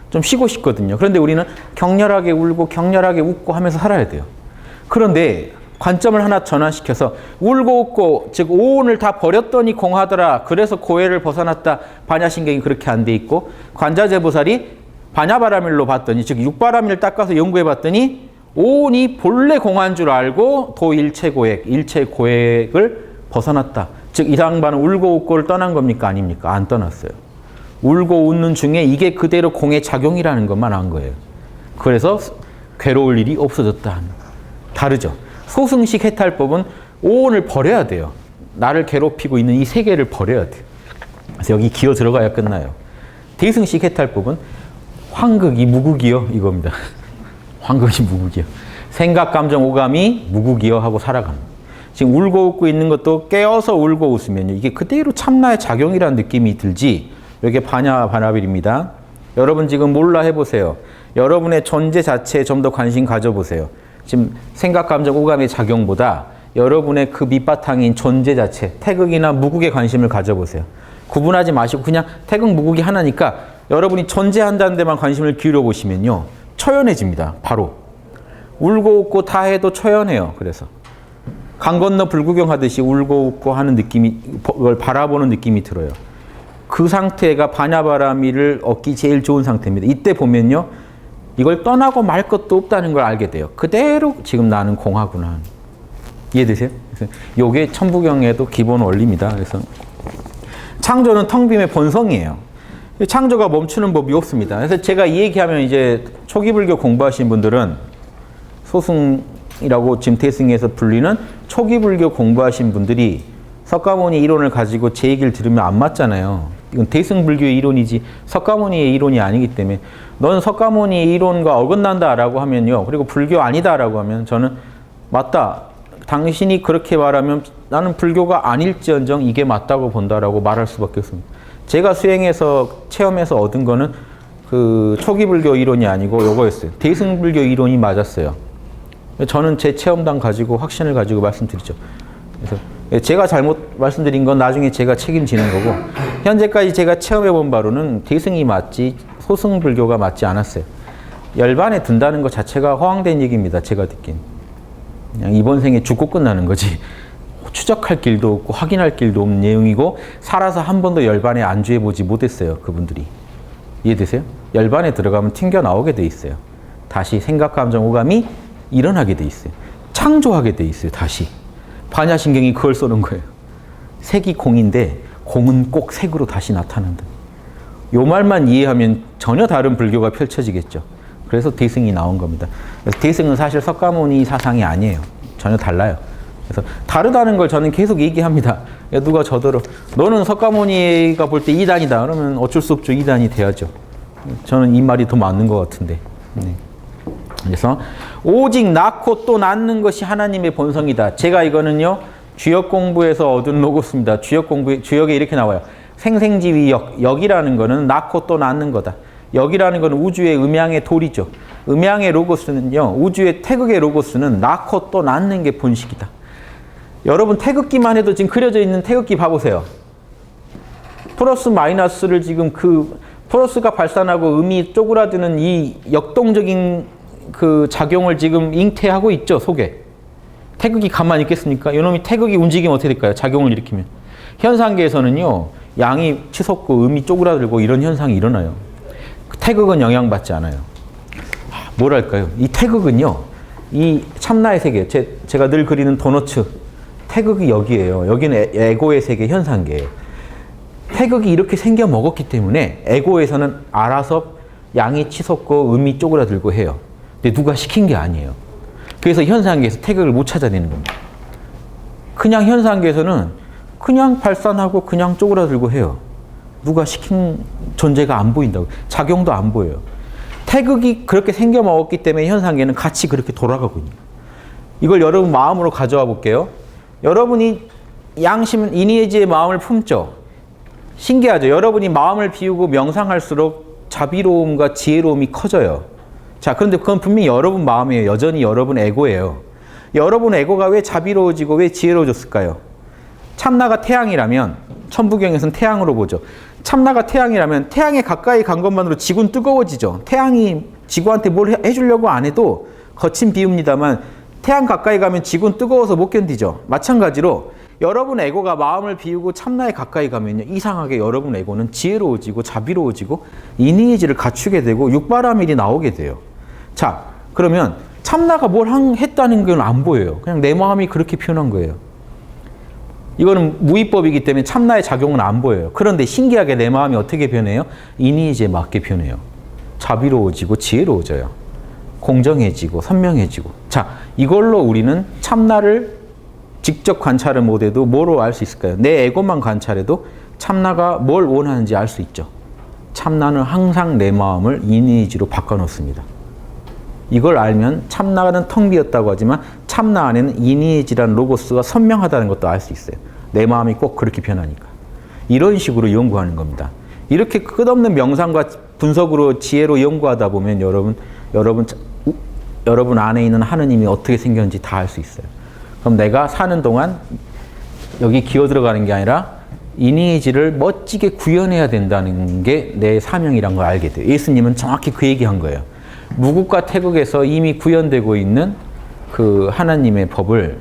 좀 쉬고 싶거든요. 그런데 우리는 격렬하게 울고 격렬하게 웃고 하면서 살아야 돼요. 그런데 관점을 하나 전환시켜서 울고 웃고 즉 오온을 다 버렸더니 공하더라. 그래서 고해를 벗어났다. 반야신경이 그렇게 안 돼 있고 관자재보살이 반야바라밀로 봤더니 즉 육바라밀 닦아서 연구해 봤더니 오온이 본래 공한 줄 알고 도일체고액, 일체고액을 벗어났다. 즉 이상반은 울고 웃고를 떠난 겁니까? 아닙니까? 안 떠났어요. 울고 웃는 중에 이게 그대로 공의 작용이라는 것만 안 거예요. 그래서 괴로울 일이 없어졌다. 다르죠. 소승식 해탈법은 오온을 버려야 돼요. 나를 괴롭히고 있는 이 세계를 버려야 돼요. 그래서 여기 기어 들어가야 끝나요. 대승식 해탈법은 환극이 무국이요 이겁니다. 환극이 무국이요. 생각, 감정, 오감이 무국이요 하고 살아가는 거예요. 지금 울고 웃고 있는 것도 깨어서 울고 웃으면 이게 그대로 참나의 작용이라는 느낌이 들지. 이게 반야바라밀입니다. 여러분 지금 몰라 해보세요. 여러분의 존재 자체에 좀 더 관심 가져보세요. 지금 생각, 감정, 오감의 작용보다 여러분의 그 밑바탕인 존재 자체, 태극이나 무국에 관심을 가져보세요. 구분하지 마시고 그냥 태극 무국이 하나니까 여러분이 존재한다는 데만 관심을 기울여 보시면요. 초연해집니다. 바로. 울고 웃고 다 해도 초연해요. 그래서. 강 건너 불구경하듯이 울고 웃고 하는 느낌이, 그걸 바라보는 느낌이 들어요. 그 상태가 반야바라미를 얻기 제일 좋은 상태입니다. 이때 보면요. 이걸 떠나고 말 것도 없다는 걸 알게 돼요. 그대로 지금 나는 공하구나. 이해되세요? 그래서 이게 천부경에도 기본 원리입니다. 그래서 창조는 텅 빔의 본성이에요. 창조가 멈추는 법이 없습니다. 그래서 제가 이 얘기하면 이제 초기 불교 공부하신 분들은 소승이라고 지금 대승에서 불리는 초기 불교 공부하신 분들이 석가모니 이론을 가지고 제 얘기를 들으면 안 맞잖아요. 이건 대승 불교의 이론이지 석가모니의 이론이 아니기 때문에 넌 석가모니의 이론과 어긋난다라고 하면요. 그리고 불교 아니다라고 하면 저는 맞다. 당신이 그렇게 말하면 나는 불교가 아닐지언정 이게 맞다고 본다라고 말할 수밖에 없습니다. 제가 수행해서 체험해서 얻은 거는 그 초기 불교 이론이 아니고 요거였어요. 대승 불교 이론이 맞았어요. 저는 제 체험담 가지고 확신을 가지고 말씀드리죠. 그래서 제가 잘못 말씀드린 건 나중에 제가 책임지는 거고 현재까지 제가 체험해 본 바로는 대승이 맞지 소승 불교가 맞지 않았어요. 열반에 든다는 것 자체가 허황된 얘기입니다. 제가 듣긴. 그냥 이번 생에 죽고 끝나는 거지. 추적할 길도 없고 확인할 길도 없는 내용이고 살아서 한 번도 열반에 안주해 보지 못했어요. 그분들이. 이해되세요? 열반에 들어가면 튕겨 나오게 돼 있어요. 다시 생각, 감정, 오감이 일어나게 돼 있어요. 창조하게 돼 있어요. 다시. 반야신경이 그걸 쏘는 거예요. 색이 공인데 공은 꼭 색으로 다시 나타난다. 요 말만 이해하면 전혀 다른 불교가 펼쳐지겠죠. 그래서 대승이 나온 겁니다. 그래서 대승은 사실 석가모니 사상이 아니에요. 전혀 달라요. 그래서 다르다는 걸 저는 계속 얘기합니다. 누가 저더러 너는 석가모니가 볼 때 2단이다. 그러면 어쩔 수 없죠. 2단이 돼야죠. 저는 이 말이 더 맞는 것 같은데. 네. 그래서 오직 낳고 또 낳는 것이 하나님의 본성이다. 제가 이거는요. 주역 공부에서 얻은 로고스입니다. 주역에 이렇게 나와요. 생생지위 역이라는 거는 낳고 또 낳는 거다. 역이라는 거는 우주의 음양의 돌이죠. 음양의 로고스는요. 우주의 태극의 로고스는 낳고 또 낳는 게 본식이다. 여러분 태극기만 해도 지금 그려져 있는 태극기 봐보세요. 플러스 마이너스를 지금 그 플러스가 발산하고 음이 쪼그라드는 이 역동적인 그 작용을 지금 잉태하고 있죠. 속에. 태극이 가만히 있겠습니까? 이놈이 태극이 움직이면 어떻게 될까요? 작용을 일으키면. 현상계에서는요. 양이 치솟고 음이 쪼그라들고 이런 현상이 일어나요. 태극은 영향받지 않아요. 뭐랄까요? 이 태극은요. 이 참나의 세계. 제가 늘 그리는 도너츠. 태극이 여기예요. 여기는 에고의 세계, 현상계예요. 태극이 이렇게 생겨 먹었기 때문에 에고에서는 알아서 양이 치솟고 음이 쪼그라들고 해요. 근데 누가 시킨 게 아니에요. 그래서 현상계에서 태극을 못 찾아내는 겁니다. 그냥 현상계에서는 그냥 발산하고 그냥 쪼그라들고 해요. 누가 시킨 존재가 안 보인다고. 작용도 안 보여요. 태극이 그렇게 생겨 먹었기 때문에 현상계는 같이 그렇게 돌아가고 있는 거예요. 이걸 여러분 마음으로 가져와 볼게요. 여러분이 양심, 이니에지의 마음을 품죠. 신기하죠. 여러분이 마음을 비우고 명상할수록 자비로움과 지혜로움이 커져요. 자, 그런데 그건 분명히 여러분 마음이에요. 여전히 여러분 에고예요. 여러분 에고가 왜 자비로워지고 왜 지혜로워졌을까요? 참나가 태양이라면, 천부경에서는 태양으로 보죠. 참나가 태양이라면 태양에 가까이 간 것만으로 지구는 뜨거워지죠. 태양이 지구한테 뭘 해주려고 안 해도 거친 비유입니다만 태양 가까이 가면 지구는 뜨거워서 못 견디죠. 마찬가지로 여러분 에고가 마음을 비우고 참나에 가까이 가면요. 이상하게 여러분 에고는 지혜로워지고 자비로워지고 이니에지를 갖추게 되고 육바라밀이 나오게 돼요. 자, 그러면 참나가 뭘 했다는 건 안 보여요. 그냥 내 마음이 그렇게 표현한 거예요. 이거는 무위법이기 때문에 참나의 작용은 안 보여요. 그런데 신기하게 내 마음이 어떻게 변해요? 이니에지에 맞게 변해요. 자비로워지고 지혜로워져요. 공정해지고 선명해지고. 자, 이걸로 우리는 참나를 직접 관찰을 못해도 뭐로 알 수 있을까요? 내 에고만 관찰해도 참나가 뭘 원하는지 알 수 있죠. 참나는 항상 내 마음을 이니에지로 바꿔놓습니다. 이걸 알면 참나는 텅 비었다고 하지만 참나 안에는 이니에지라는 로고스가 선명하다는 것도 알 수 있어요. 내 마음이 꼭 그렇게 변하니까. 이런 식으로 연구하는 겁니다. 이렇게 끝없는 명상과 분석으로 지혜로 연구하다 보면 여러분 안에 있는 하느님이 어떻게 생겼는지 다 알 수 있어요. 그럼 내가 사는 동안 여기 기어 들어가는 게 아니라 이니지를 멋지게 구현해야 된다는 게 내 사명이란 걸 알게 돼요. 예수님은 정확히 그 얘기한 거예요. 무국과 태국에서 이미 구현되고 있는 그 하나님의 법을,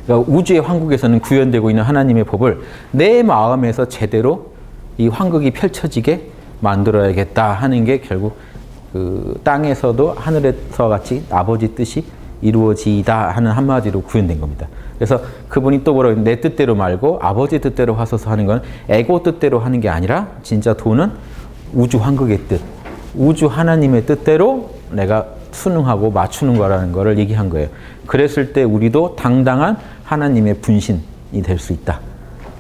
그러니까 우주의 황국에서는 구현되고 있는 하나님의 법을 내 마음에서 제대로 이 황국이 펼쳐지게 만들어야겠다 하는 게 결국 그 땅에서도 하늘에서 같이 아버지 뜻이 이루어지다 하는 한마디로 구현된 겁니다. 그래서 그분이 또 뭐라고 내 뜻대로 말고 아버지 뜻대로 하소서 하는 건 에고 뜻대로 하는 게 아니라 진짜 도는 우주 황국의 뜻, 우주 하나님의 뜻대로 내가 순응하고 맞추는 거라는 거를 얘기한 거예요. 그랬을 때 우리도 당당한 하나님의 분신이 될 수 있다.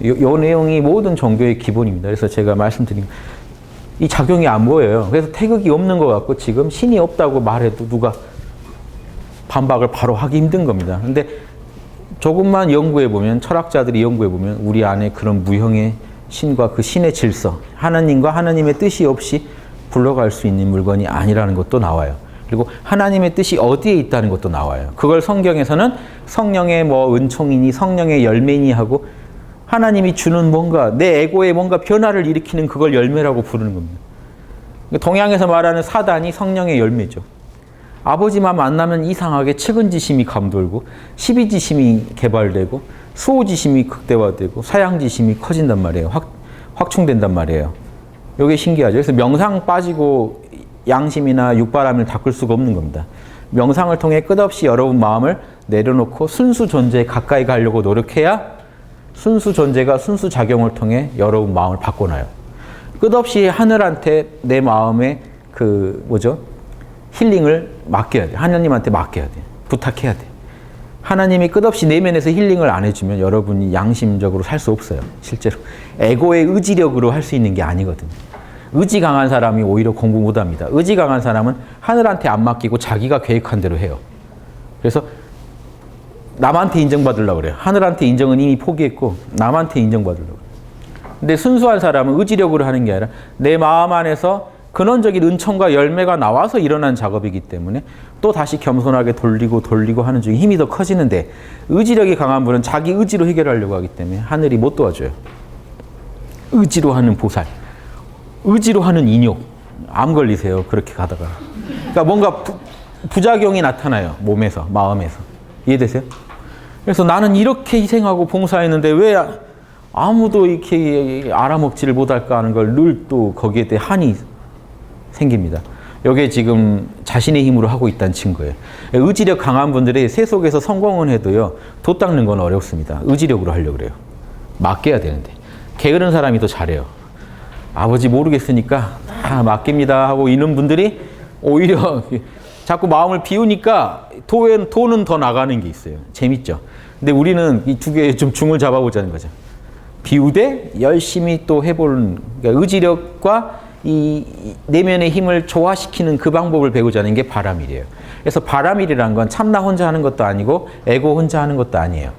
요 내용이 모든 종교의 기본입니다. 그래서 제가 말씀드린 이 작용이 안 보여요. 그래서 태극이 없는 것 같고 지금 신이 없다고 말해도 누가 반박을 바로 하기 힘든 겁니다. 근데 조금만 연구해 보면, 철학자들이 연구해 보면 우리 안에 그런 무형의 신과 그 신의 질서, 하나님과 하나님의 뜻이 없이 굴러갈 수 있는 물건이 아니라는 것도 나와요. 그리고 하나님의 뜻이 어디에 있다는 것도 나와요. 그걸 성경에서는 성령의 뭐 은총이니 성령의 열매니 하고 하나님이 주는 뭔가 내 에고에 뭔가 변화를 일으키는 그걸 열매라고 부르는 겁니다. 동양에서 말하는 사단이 성령의 열매죠. 아버지만 만나면 이상하게 측은지심이 감돌고 십이지심이 개발되고 수호지심이 극대화되고 사양지심이 커진단 말이에요. 확충된단 말이에요. 이게 신기하죠. 그래서 명상 빠지고 양심이나 육바람을 닦을 수가 없는 겁니다. 명상을 통해 끝없이 여러분 마음을 내려놓고 순수 존재에 가까이 가려고 노력해야 순수 존재가 순수 작용을 통해 여러분 마음을 바꿔놔요. 끝없이 하늘한테 내 마음의 그 힐링을 맡겨야 돼. 하나님한테 맡겨야 돼. 부탁해야 돼. 하나님이 끝없이 내면에서 힐링을 안 해주면 여러분이 양심적으로 살 수 없어요. 실제로. 에고의 의지력으로 할 수 있는 게 아니거든요. 의지 강한 사람이 오히려 공부 못합니다. 의지 강한 사람은 하늘한테 안 맡기고 자기가 계획한 대로 해요. 그래서 남한테 인정받으려고 그래요. 하늘한테 인정은 이미 포기했고 남한테 인정받으려고 그래요. 근데 순수한 사람은 의지력으로 하는 게 아니라 내 마음 안에서 근원적인 은총과 열매가 나와서 일어난 작업이기 때문에 또 다시 겸손하게 돌리고 하는 중에 힘이 더 커지는데, 의지력이 강한 분은 자기 의지로 해결하려고 하기 때문에 하늘이 못 도와줘요. 의지로 하는 보살, 의지로 하는 인욕, 암 걸리세요. 그렇게 가다가. 그러니까 뭔가 부작용이 나타나요. 몸에서, 마음에서. 이해되세요? 그래서 나는 이렇게 희생하고 봉사했는데 왜 아무도 이렇게 알아먹지를 못할까 하는 걸 늘 또 거기에 대해 한이 생깁니다. 이게 지금 자신의 힘으로 하고 있다는 증거예요. 의지력 강한 분들이 세속에서 성공은 해도요, 도 닦는 건 어렵습니다. 의지력으로 하려고 그래요. 맡겨야 되는데. 게으른 사람이 더 잘해요. 아버지 모르겠으니까 다 맡깁니다 하고 있는 분들이 오히려 자꾸 마음을 비우니까 도는 더 나가는 게 있어요. 재밌죠? 근데 우리는 이 두 개에 좀 중을 잡아보자는 거죠. 비우되 열심히 또 해보는, 그러니까 의지력과 이 내면의 힘을 조화시키는 그 방법을 배우자는 게 바람일이에요. 그래서 바람일이란 건 참나 혼자 하는 것도 아니고 에고 혼자 하는 것도 아니에요.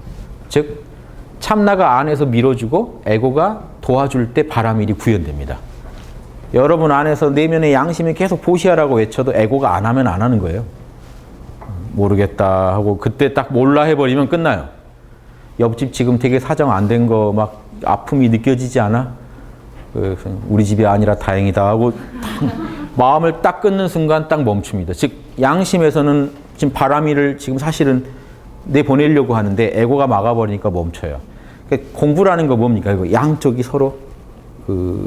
즉 참나가 안에서 밀어주고 에고가 도와줄 때 바람일이 구현됩니다. 여러분 안에서 내면의 양심이 계속 보시하라고 외쳐도 에고가 안 하면 안 하는 거예요. 모르겠다 하고 그때 딱 몰라 해버리면 끝나요. 옆집 지금 되게 사정 안 된 거 막 아픔이 느껴지지 않아? 우리 집이 아니라 다행이다 하고 마음을 딱 끊는 순간 딱 멈춥니다. 즉 양심에서는 지금 바람이를 지금 사실은 내보내려고 하는데 에고가 막아버리니까 멈춰요. 그러니까 공부라는 거 뭡니까? 양쪽이 서로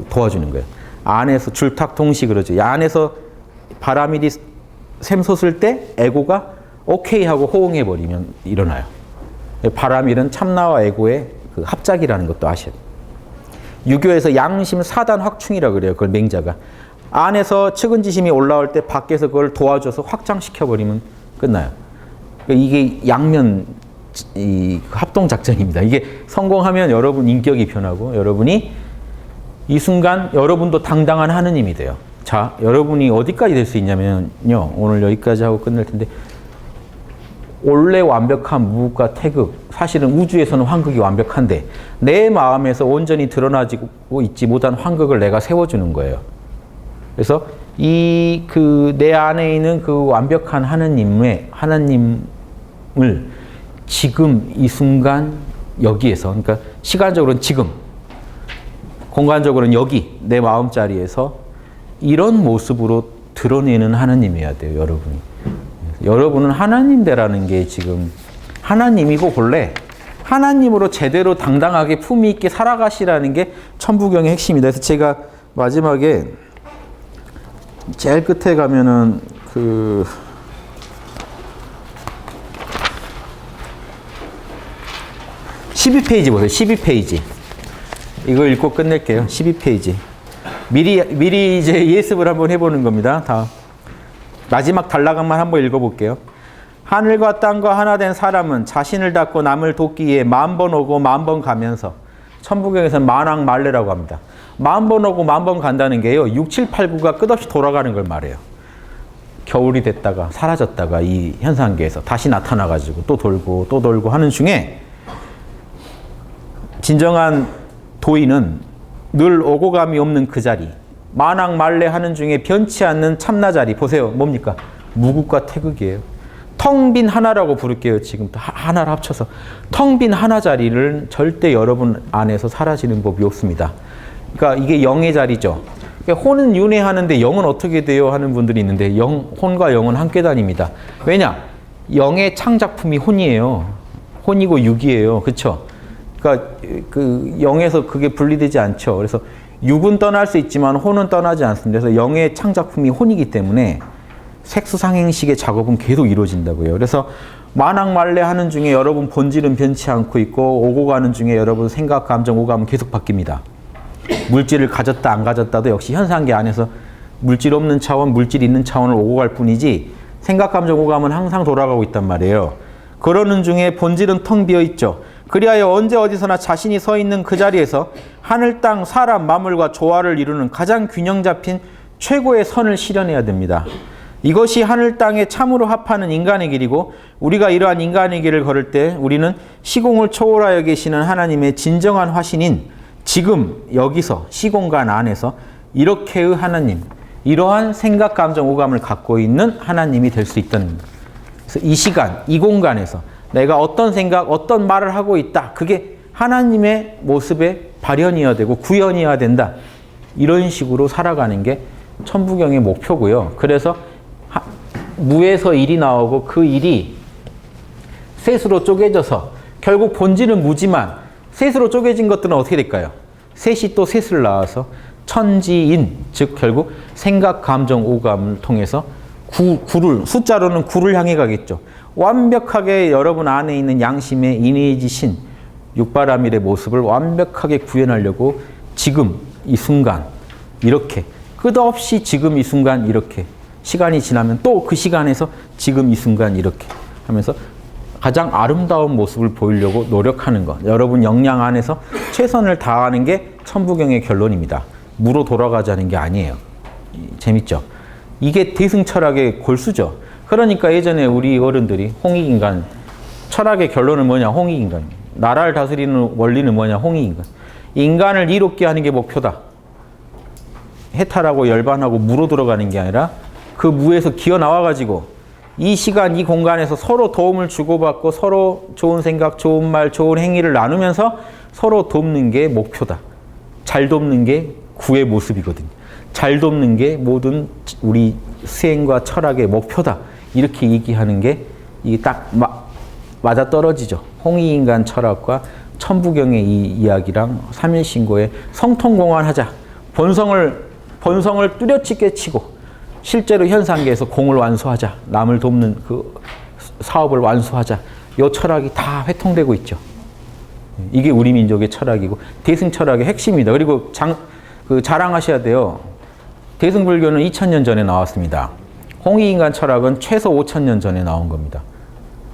도와주는 거예요. 안에서 줄탁통시 그러죠. 이 안에서 바람일이 샘솟을 때 에고가 오케이 하고 호응해버리면 일어나요. 바람일은 참나와 에고의 그 합작이라는 것도 아셔야 돼요. 유교에서 양심 사단 확충이라고 그래요. 그걸 맹자가. 안에서 측은지심이 올라올 때 밖에서 그걸 도와줘서 확장시켜버리면 끝나요. 그러니까 이게 양면 합동작전입니다. 이게 성공하면 여러분 인격이 변하고 여러분이 이 순간 여러분도 당당한 하느님이 돼요. 자, 여러분이 어디까지 될 수 있냐면요. 오늘 여기까지 하고 끝낼 텐데, 원래 완벽한 무극과 태극, 사실은 우주에서는 환극이 완벽한데 내 마음에서 온전히 드러나지고 있지 못한 환극을 내가 세워주는 거예요. 그래서 내 안에 있는 그 완벽한 하나님을 지금 이 순간 여기에서, 그러니까 시간적으로는 지금 공간적으로는 여기 내 마음자리에서 이런 모습으로 드러내는 하나님이어야 돼요, 여러분이. 여러분은 하나님대라는 게 지금 하나님이고 본래 하나님으로 제대로 당당하게 품위 있게 살아가시라는 게 천부경의 핵심이다. 그래서 제가 마지막에 제일 끝에 가면은 12페이지 보세요. 12페이지. 이거 읽고 끝낼게요. 12페이지. 미리 이제 예습을 한번 해보는 겁니다. 다 마지막 단락만 한번 읽어볼게요. 하늘과 땅과 하나 된 사람은 자신을 닦고 남을 돕기 위해 10,000번 오고 10,000번 가면서, 천부경에서는 만왕만래라고 합니다. 10,000번 오고 10,000번 간다는 게요, 6, 7, 8, 9가 끝없이 돌아가는 걸 말해요. 겨울이 됐다가 사라졌다가 이 현상계에서 다시 나타나가지고 또 돌고 하는 중에, 진정한 도인은 늘 오고 감이 없는 그 자리, 만왕만래 하는 중에 변치 않는 참나 자리. 보세요. 뭡니까? 무국과 태극이에요. 텅 빈 하나라고 부를게요. 지금 하나를 합쳐서 텅 빈 하나 자리를 절대 여러분 안에서 사라지는 법이 없습니다. 그러니까 이게 영의 자리죠. 그러니까 혼은 윤회하는데 영은 어떻게 돼요? 하는 분들이 있는데, 혼과 영은 함께 다닙니다. 왜냐? 영의 창작품이 혼이에요. 혼이고 육이에요. 그렇죠? 그러니까 그 영에서 그게 분리되지 않죠. 그래서 육은 떠날 수 있지만 혼은 떠나지 않습니다. 그래서 영의 창작품이 혼이기 때문에 색수상행식의 작업은 계속 이루어진다고요. 그래서 만왕만래 하는 중에 여러분 본질은 변치 않고 있고, 오고 가는 중에 여러분 생각, 감정, 오감은 계속 바뀝니다. 물질을 가졌다 안 가졌다도 역시 현상계 안에서 물질 없는 차원, 물질 있는 차원을 오고 갈 뿐이지, 생각, 감정, 오감은 항상 돌아가고 있단 말이에요. 그러는 중에 본질은 텅 비어 있죠. 그리하여 언제 어디서나 자신이 서 있는 그 자리에서 하늘, 땅, 사람, 만물과 조화를 이루는 가장 균형 잡힌 최고의 선을 실현해야 됩니다. 이것이 하늘, 땅에 참으로 합하는 인간의 길이고, 우리가 이러한 인간의 길을 걸을 때 우리는 시공을 초월하여 계시는 하나님의 진정한 화신인 지금 여기서 시공간 안에서 이렇게의 하나님, 이러한 생각, 감정, 오감을 갖고 있는 하나님이 될 수 있다는 겁니다. 그래서 이 시간, 이 공간에서 내가 어떤 생각, 어떤 말을 하고 있다, 그게 하나님의 모습의 발현이어야 되고 구현이어야 된다. 이런 식으로 살아가는 게 천부경의 목표고요. 그래서 무에서 일이 나오고 그 일이 셋으로 쪼개져서 결국 본질은 무지만 셋으로 쪼개진 것들은 어떻게 될까요? 셋이 또 셋을 낳아서 천지인, 즉 결국 생각, 감정, 오감을 통해서 구를, 숫자로는 구를 향해 가겠죠. 완벽하게 여러분 안에 있는 양심의 인해지신 육바라밀의 모습을 완벽하게 구현하려고 지금 이 순간 이렇게, 끝없이 지금 이 순간 이렇게, 시간이 지나면 또 그 시간에서 지금 이 순간 이렇게 하면서 가장 아름다운 모습을 보이려고 노력하는 것, 여러분 역량 안에서 최선을 다하는 게 천부경의 결론입니다. 무로 돌아가자는 게 아니에요. 재밌죠? 이게 대승철학의 골수죠. 그러니까 예전에 우리 어른들이 홍익인간, 철학의 결론은 뭐냐? 홍익인간. 나라를 다스리는 원리는 뭐냐? 홍익인간. 인간을 이롭게 하는 게 목표다. 해탈하고 열반하고 무로 들어가는 게 아니라 그 무에서 기어 나와가지고 이 시간, 이 공간에서 서로 도움을 주고받고 서로 좋은 생각, 좋은 말, 좋은 행위를 나누면서 서로 돕는 게 목표다. 잘 돕는 게 구의 모습이거든요. 잘 돕는 게 모든 우리 수행과 철학의 목표다. 이렇게 얘기하는 게 이게 딱 맞아떨어지죠. 홍익인간 철학과 천부경의 이 이야기랑 삼일신고의 성통공헌하자. 본성을 뚜렷이 깨치고 실제로 현상계에서 공을 완수하자. 남을 돕는 그 사업을 완수하자. 이 철학이 다 회통되고 있죠. 이게 우리 민족의 철학이고 대승 철학의 핵심입니다. 그리고 자랑하셔야 돼요. 대승불교는 2000년 전에 나왔습니다. 홍익인간 철학은 최소 5000년 전에 나온 겁니다.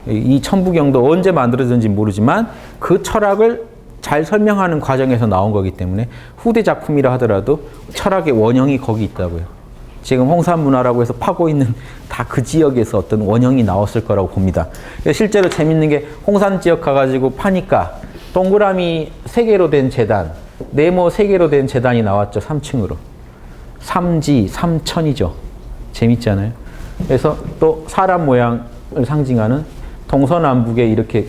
이 천부경도 언제 만들어졌는지 모르지만 그 철학을 잘 설명하는 과정에서 나온 거기 때문에 후대 작품이라 하더라도 철학의 원형이 거기 있다고요. 지금 홍산문화라고 해서 파고 있는 다 그 지역에서 어떤 원형이 나왔을 거라고 봅니다. 실제로 재밌는 게 홍산 지역 가가지고 파니까 동그라미 3개로 된 재단, 네모 3개로 된 재단이 나왔죠. 3층으로. 삼지, 삼천이죠. 재밌잖아요. 그래서 또 사람 모양을 상징하는 동서남북에 이렇게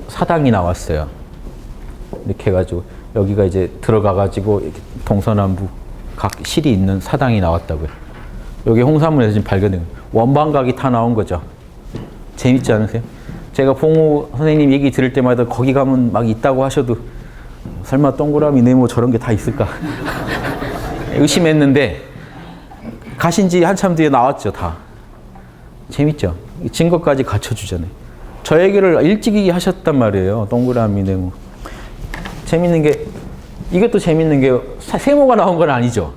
사당이 나왔어요. 이렇게 해가지고 여기가 이제 들어가가지고 동서남북 각 실이 있는 사당이 나왔다고요. 여기 홍사문에서 지금 발견된 원방각이 다 나온 거죠. 재밌지 않으세요? 제가 봉우 선생님 얘기 들을 때마다 거기 가면 막 있다고 하셔도 설마 동그라미 네모 저런 게 다 있을까 의심했는데 가신 지 한참 뒤에 나왔죠. 다 재밌죠. 증거까지 갖춰주잖아요. 저 얘기를 일찍이 하셨단 말이에요. 동그라미 네모. 재밌는 게 이것도 재밌는 게 세모가 나온 건 아니죠.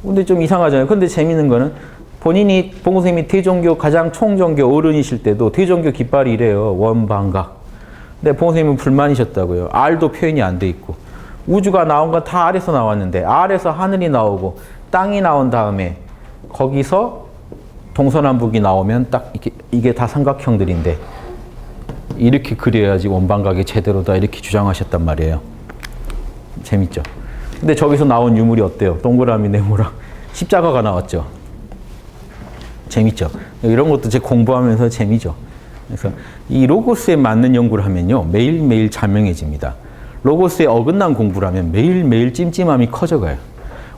근데 좀 이상하잖아요. 근데 재밌는 거는 본인이 봉우 선생님이 대종교 가장 총종교 어른이실 때도 대종교 깃발이 이래요. 원방각. 근데 봉우 선생님은 불만이셨다고요. R도 표현이 안 돼 있고 우주가 나온 건 다 R에서 나왔는데 R에서 하늘이 나오고 땅이 나온 다음에 거기서 동서남북이 나오면 딱 이게 다 삼각형들인데 이렇게 그려야지 원방각이 제대로다 이렇게 주장하셨단 말이에요. 재밌죠? 근데 저기서 나온 유물이 어때요? 동그라미 네모랑 십자가가 나왔죠. 재밌죠? 이런 것도 제 공부하면서 재미죠. 그래서 이 로고스에 맞는 연구를 하면요. 매일매일 자명해집니다. 로고스에 어긋난 공부를 하면 매일매일 찜찜함이 커져가요.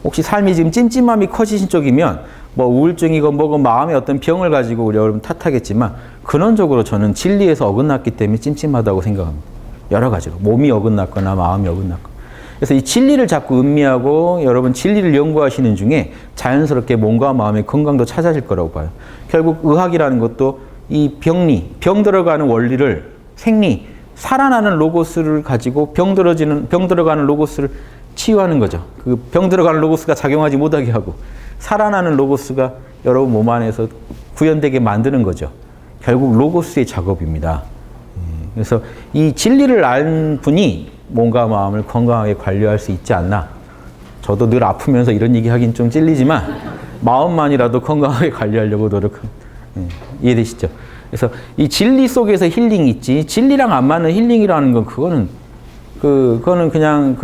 혹시 삶이 지금 찜찜함이 커지신 쪽이면 뭐 우울증이건 뭐건 마음의 어떤 병을 가지고 우리 여러분 탓하겠지만 근원적으로 저는 진리에서 어긋났기 때문에 찜찜하다고 생각합니다. 여러 가지로. 몸이 어긋났거나 마음이 어긋났거나. 그래서 이 진리를 자꾸 음미하고 여러분 진리를 연구하시는 중에 자연스럽게 몸과 마음의 건강도 찾아질 거라고 봐요. 결국 의학이라는 것도 이 병리, 병 들어가는 원리를 생리, 살아나는 로고스를 가지고 병 들어가는 로고스를 치유하는 거죠. 그 병 들어가는 로고스가 작용하지 못하게 하고 살아나는 로고스가 여러분 몸 안에서 구현되게 만드는 거죠. 결국 로고스의 작업입니다. 그래서 이 진리를 알 분이 몸과 마음을 건강하게 관리할 수 있지 않나. 저도 늘 아프면서 이런 얘기 하긴 좀 찔리지만 마음만이라도 건강하게 관리하려고 노력합니다. 이해되시죠? 그래서 이 진리 속에서 힐링이 있지 진리랑 안 맞는 힐링이라는 건 그거는 그냥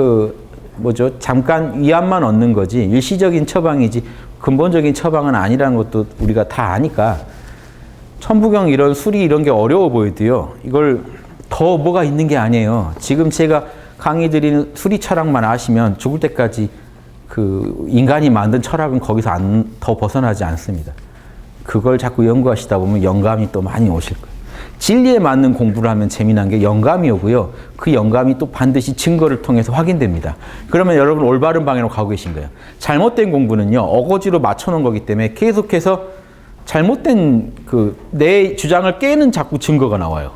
뭐죠? 잠깐 위안만 얻는 거지 일시적인 처방이지 근본적인 처방은 아니라는 것도 우리가 다 아니까 천부경 이런 수리 이런 게 어려워 보이도요. 이걸 더 뭐가 있는 게 아니에요. 지금 제가 강의 드리는 수리 철학만 아시면 죽을 때까지 그 인간이 만든 철학은 거기서 더 벗어나지 않습니다. 그걸 자꾸 연구하시다 보면 영감이 또 많이 오실 거예요. 진리에 맞는 공부를 하면 재미난 게 영감이 오고요. 그 영감이 또 반드시 증거를 통해서 확인됩니다. 그러면 여러분 올바른 방향으로 가고 계신 거예요. 잘못된 공부는요. 어거지로 맞춰놓은 거기 때문에 계속해서 잘못된 내 주장을 깨는 자꾸 증거가 나와요.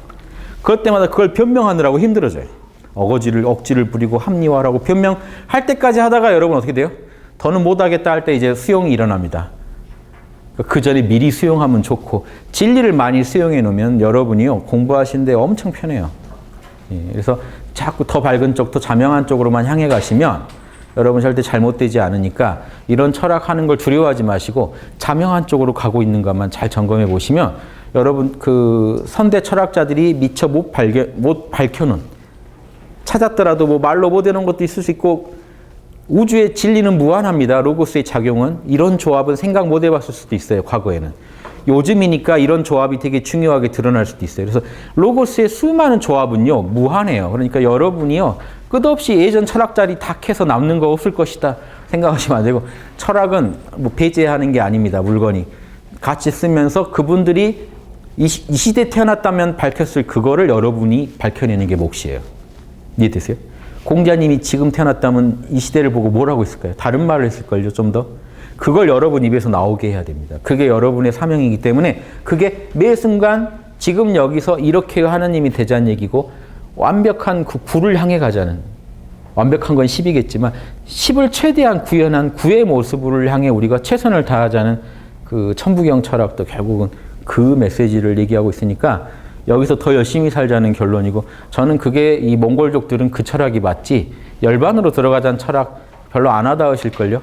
그것 때마다 그걸 변명하느라고 힘들어져요. 억지를 부리고 합리화하고 변명할 때까지 하다가 여러분 어떻게 돼요? 더는 못하겠다 할 때 이제 수용이 일어납니다. 그 전에 미리 수용하면 좋고 진리를 많이 수용해 놓으면 여러분이요 공부하시는데 엄청 편해요. 그래서 자꾸 더 밝은 쪽, 더 자명한 쪽으로만 향해 가시면 여러분 절대 잘못되지 않으니까 이런 철학하는 걸 두려워하지 마시고 자명한 쪽으로 가고 있는 것만 잘 점검해 보시면 여러분 그 선대 철학자들이 미처 못 밝혀놓은 찾았더라도 뭐 말로 못 해놓은 것도 있을 수 있고 우주의 진리는 무한합니다. 로고스의 작용은 이런 조합은 생각 못 해봤을 수도 있어요. 과거에는. 요즘이니까 이런 조합이 되게 중요하게 드러날 수도 있어요. 그래서 로고스의 수많은 조합은요. 무한해요. 그러니까 여러분이요. 끝없이 예전 철학자리 다 캐서 남는 거 없을 것이다 생각하시면 안 되고 철학은 뭐 배제하는 게 아닙니다. 물건이. 같이 쓰면서 그분들이 이 시대에 태어났다면 밝혔을 그거를 여러분이 밝혀내는 게 몫이에요. 이해되세요? 공자님이 지금 태어났다면 이 시대를 보고 뭘 하고 있을까요? 다른 말을 했을걸요, 좀 더. 그걸 여러분 입에서 나오게 해야 됩니다. 그게 여러분의 사명이기 때문에 그게 매 순간 지금 여기서 이렇게 하나님이 되자는 얘기고 완벽한 그 구를 향해 가자는 완벽한 건 10이겠지만 10을 최대한 구현한 구의 모습을 향해 우리가 최선을 다하자는 그 천부경 철학도 결국은 그 메시지를 얘기하고 있으니까 여기서 더 열심히 살자는 결론이고 저는 그게 이 몽골족들은 그 철학이 맞지 열반으로 들어가자는 철학 별로 안 와닿으실걸요.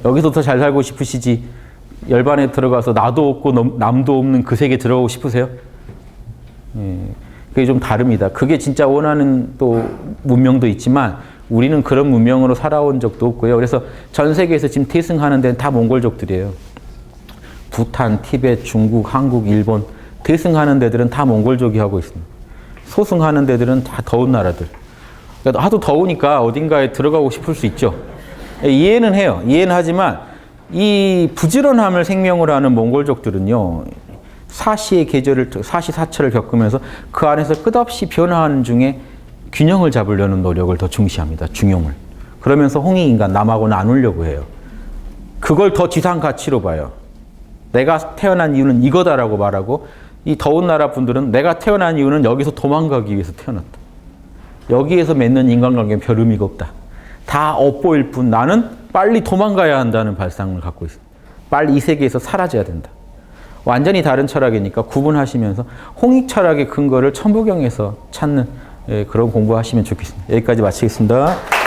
여기서 더 잘 살고 싶으시지 열반에 들어가서 나도 없고 남도 없는 그 세계 들어가고 싶으세요? 그게 좀 다릅니다. 그게 진짜 원하는 또 문명도 있지만 우리는 그런 문명으로 살아온 적도 없고요. 그래서 전 세계에서 지금 대승하는 데는 다 몽골족들이에요. 부탄, 티베트, 중국, 한국, 일본 대승하는 데들은 다 몽골족이 하고 있습니다. 소승하는 데들은 다 더운 나라들. 그러니까 하도 더우니까 어딘가에 들어가고 싶을 수 있죠. 이해는 해요. 이해는 하지만 이 부지런함을 생명으로 하는 몽골족들은요. 사시의 계절을, 사시사철을 겪으면서 그 안에서 끝없이 변화하는 중에 균형을 잡으려는 노력을 더 중시합니다. 중용을. 그러면서 홍익인간 남하고 나누려고 해요. 그걸 더 지상 가치로 봐요. 내가 태어난 이유는 이거다라고 말하고 이 더운 나라 분들은 내가 태어난 이유는 여기서 도망가기 위해서 태어났다. 여기에서 맺는 인간관계는 별 의미가 없다. 다 엇보일 뿐 나는 빨리 도망가야 한다는 발상을 갖고 있습니다. 빨리 이 세계에서 사라져야 된다. 완전히 다른 철학이니까 구분하시면서 홍익 철학의 근거를 천부경에서 찾는 그런 공부하시면 좋겠습니다. 여기까지 마치겠습니다.